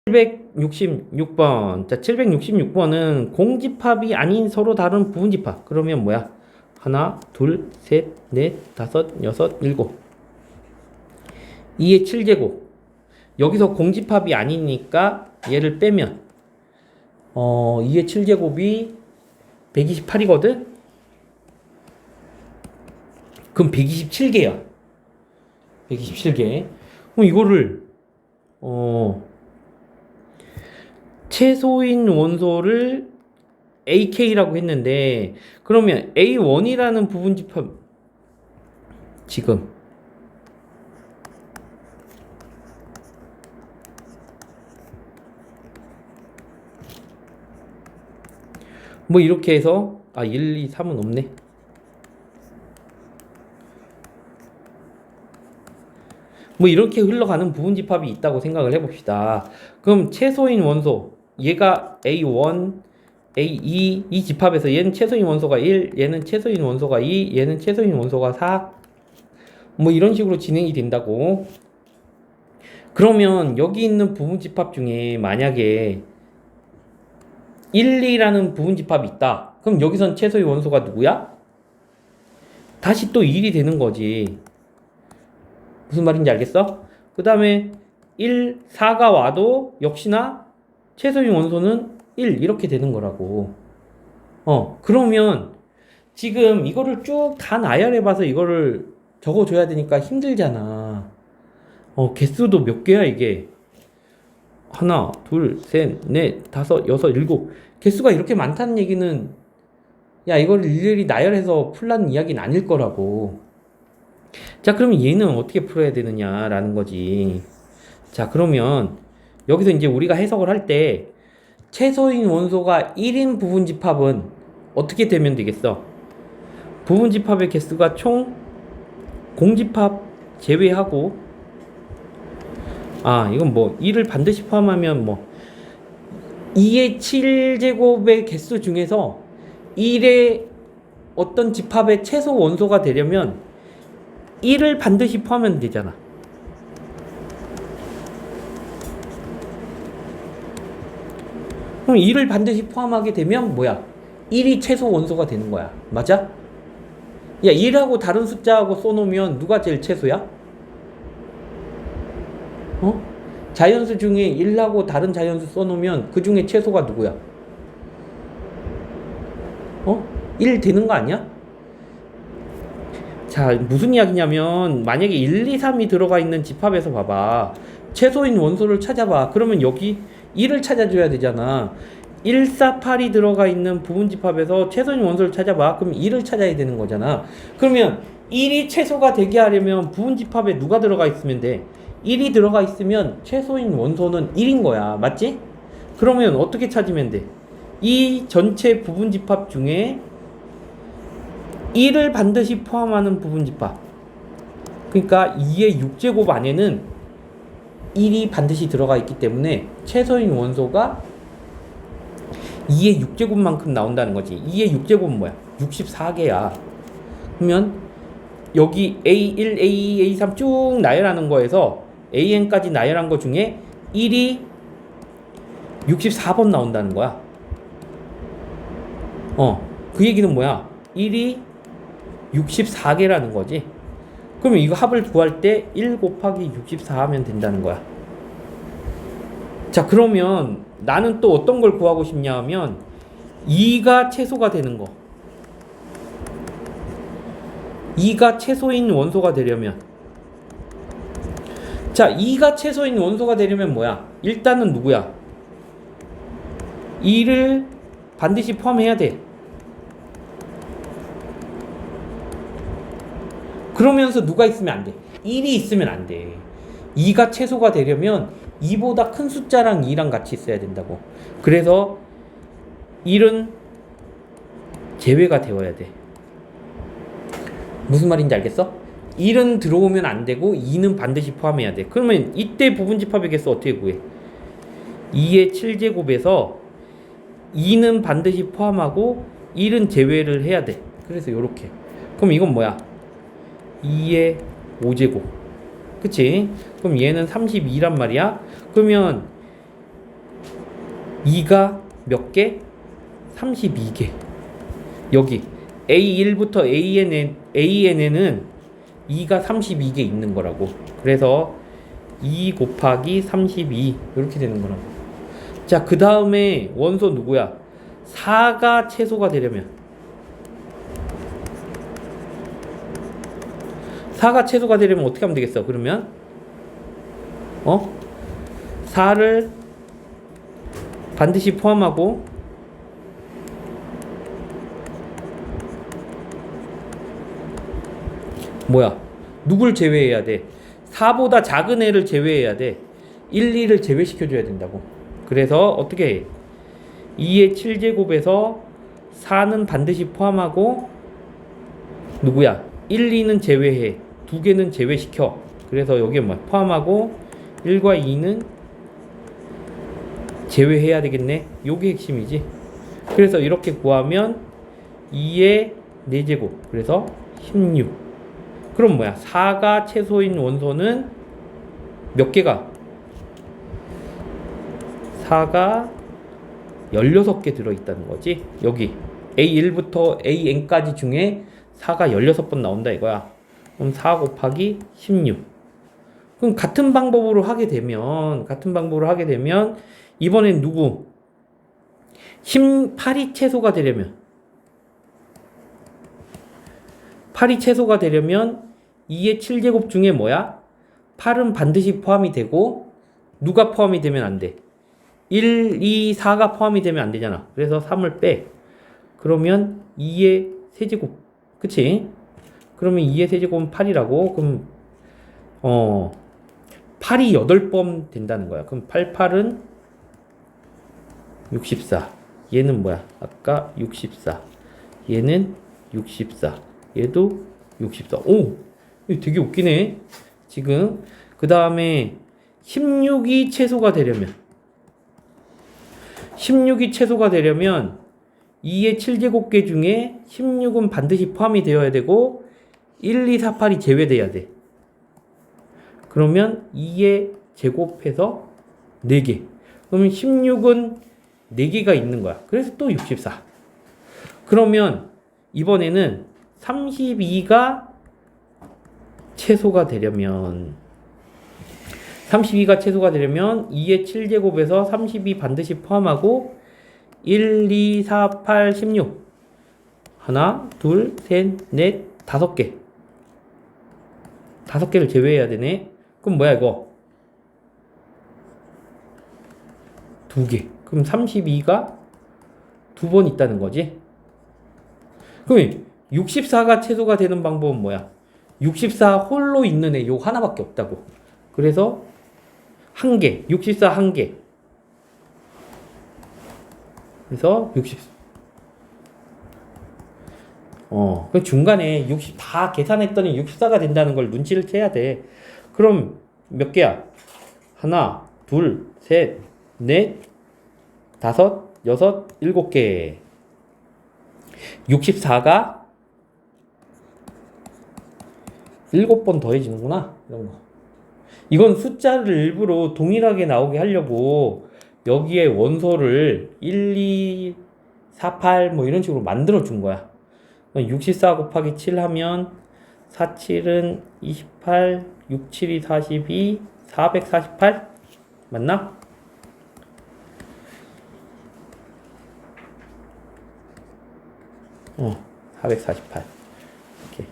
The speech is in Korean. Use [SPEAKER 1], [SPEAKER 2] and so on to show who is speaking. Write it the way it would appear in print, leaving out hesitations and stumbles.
[SPEAKER 1] 766번. 자, 766번은 공집합이 아닌 서로 다른 부분집합. 그러면 뭐야? 하나, 둘, 셋, 넷, 다섯, 여섯, 일곱. 2의 7제곱. 여기서 공집합이 아니니까 얘를 빼면 2의 7제곱이 128이거든? 그럼 127개야. 127개. 그럼 이거를 최소인 원소를 AK라고 했는데, 그러면 A1이라는 부분집합 지금 뭐 이렇게 해서 1, 2, 3은 없네. 뭐 이렇게 흘러가는 부분집합이 있다고 생각을 해봅시다. 그럼 최소인 원소, 얘가 A1, A2, 이 집합에서 얘는 최소인 원소가 1, 얘는 최소인 원소가 2, 얘는 최소인 원소가 4, 뭐 이런 식으로 진행이 된다고. 그러면 여기 있는 부분집합 중에 만약에 1, 2라는 부분집합이 있다. 그럼 여기선 최소인 원소가 누구야? 다시 또 1이 되는 거지. 무슨 말인지 알겠어? 그 다음에 1, 4가 와도 역시나 최소인 원소는 1 이렇게 되는 거라고. 그러면 지금 이거를 쭉 다 나열해봐서 이거를 적어줘야 되니까 힘들잖아. 개수도 몇 개야 이게? 하나, 둘, 셋, 넷, 다섯, 여섯, 일곱. 개수가 이렇게 많다는 얘기는 야 이걸 일일이 나열해서 풀라는 이야기는 아닐 거라고. 자, 그러면 얘는 어떻게 풀어야 되느냐라는 거지. 자, 그러면 여기서 이제 우리가 해석을 할 때 최소인 원소가 1인 부분집합은 어떻게 되면 되겠어? 부분집합의 개수가 총 공집합 제외하고 이건 뭐 1을 반드시 포함하면 뭐 2의 7제곱의 개수 중에서 1의 어떤 집합의 최소 원소가 되려면 1을 반드시 포함하면 되잖아. 그럼 1을 반드시 포함하게 되면 뭐야? 1이 최소 원소가 되는 거야. 맞아? 야, 1하고 다른 숫자하고 써놓으면 누가 제일 최소야? 자연수 중에 1하고 다른 자연수 써놓으면 그 중에 최소가 누구야? 1 되는 거 아니야? 자, 무슨 이야기냐면 만약에 1, 2, 3이 들어가 있는 집합에서 봐봐. 최소인 원소를 찾아봐. 그러면 여기 1을 찾아줘야 되잖아. 1, 4, 8이 들어가 있는 부분집합에서 최소인 원소를 찾아봐. 그럼 1을 찾아야 되는 거잖아. 그러면 1이 최소가 되게 하려면 부분집합에 누가 들어가 있으면 돼? 1이 들어가 있으면 최소인 원소는 1인 거야. 맞지? 그러면 어떻게 찾으면 돼? 이 전체 부분집합 중에 1을 반드시 포함하는 부분집합. 그러니까 2의 6제곱 안에는 1이 반드시 들어가 있기 때문에 최소인 원소가 2의 6제곱만큼 나온다는 거지. 2의 6제곱은 뭐야? 64개야. 그러면 여기 A1, A2, A3 쭉 나열하는 거에서 AN까지 나열한 거 중에 1이 64번 나온다는 거야. 그 얘기는 뭐야? 1이 64개라는 거지. 그러면 이거 합을 구할 때 1 곱하기 64 하면 된다는 거야. 자, 그러면 나는 또 어떤 걸 구하고 싶냐 하면 2가 최소가 되는 거. 2가 최소인 원소가 되려면, 자, 2가 최소인 원소가 되려면 뭐야? 일단은 누구야? 2를 반드시 포함해야 돼. 그러면서 누가 있으면 안 돼? 1이 있으면 안 돼. 2가 최소가 되려면 2보다 큰 숫자랑 2랑 같이 있어야 된다고. 그래서 1은 제외가 되어야 돼. 무슨 말인지 알겠어? 1은 들어오면 안 되고 2는 반드시 포함해야 돼. 그러면 이때 부분집합의 개수 어떻게 구해? 2의 7제곱에서 2는 반드시 포함하고 1은 제외를 해야 돼. 그래서 요렇게. 그럼 이건 뭐야? 2의 5제곱. 그치? 그럼 얘는 32란 말이야. 그러면 2가 몇 개? 32개. 여기 A1부터 AN에는 2가 32개 있는 거라고. 그래서 2 곱하기 32 이렇게 되는 거라고. 자, 그 다음에 원소 누구야? 4가 최소가 되려면 4가 최소가 되려면 어떻게 하면 되겠어? 그러면 4를 반드시 포함하고 뭐야? 누굴 제외해야 돼? 4보다 작은 애를 제외해야 돼. 1, 2를 제외시켜줘야 된다고. 그래서 어떻게 해? 2의 7제곱에서 4는 반드시 포함하고 누구야? 1, 2는 제외해. 2개는 제외시켜. 그래서 여기에 뭐야? 포함하고 1과 2는 제외해야 되겠네. 요게 핵심이지. 그래서 이렇게 구하면 2의 4제곱. 그래서 16. 그럼 뭐야? 4가 최소인 원소는 몇 개가? 4가 16개 들어있다는 거지. 여기 A1부터 AN까지 중에 4가 16번 나온다 이거야. 그럼 4 곱하기 16. 그럼 같은 방법으로 하게 되면 이번엔 누구? 8이 최소가 되려면 2의 7제곱 중에 뭐야? 8은 반드시 포함이 되고 누가 포함이 되면 안 돼? 1, 2, 4가 포함이 되면 안 되잖아. 그래서 3을 빼. 그러면 2의 세제곱. 그치? 그러면 2의 세제곱은 8이라고. 그럼 8이 8번 된다는 거야. 그럼 8, 8은 64. 얘는 뭐야? 아까 64. 얘는 64. 얘도 64. 오! 이거 되게 웃기네. 지금. 그 다음에 16이 최소가 되려면 2의 7제곱계 중에 16은 반드시 포함이 되어야 되고 1, 2, 4, 8이 제외돼야 돼. 그러면 2의 제곱해서 4개. 그러면 16은 4개가 있는 거야. 그래서 또 64. 그러면 이번에는 32가 최소가 되려면 2의 7제곱에서 32 반드시 포함하고 1, 2, 4, 8, 16 하나, 둘, 셋, 넷, 5개 5개를 제외해야 되네. 그럼 뭐야 이거? 2개. 그럼 32가 2번 있다는 거지. 그럼 64가 최소가 되는 방법은 뭐야? 64 홀로 있는 애 요 하나밖에 없다고. 그래서 1개, 64 1개. 그래서 그 중간에 60 다 계산했더니 64가 된다는 걸 눈치를 채야 돼. 그럼 몇 개야? 하나, 둘, 셋, 넷, 5, 6, 7개. 64가 7번 더해지는구나. 이런 거. 이건 숫자를 일부러 동일하게 나오게 하려고 여기에 원소를 1, 2, 4, 8 뭐 이런 식으로 만들어 준 거야. 64 곱하기 7 하면 4, 7은 28, 6, 7이 42, 448 맞나? 어, 448 이렇게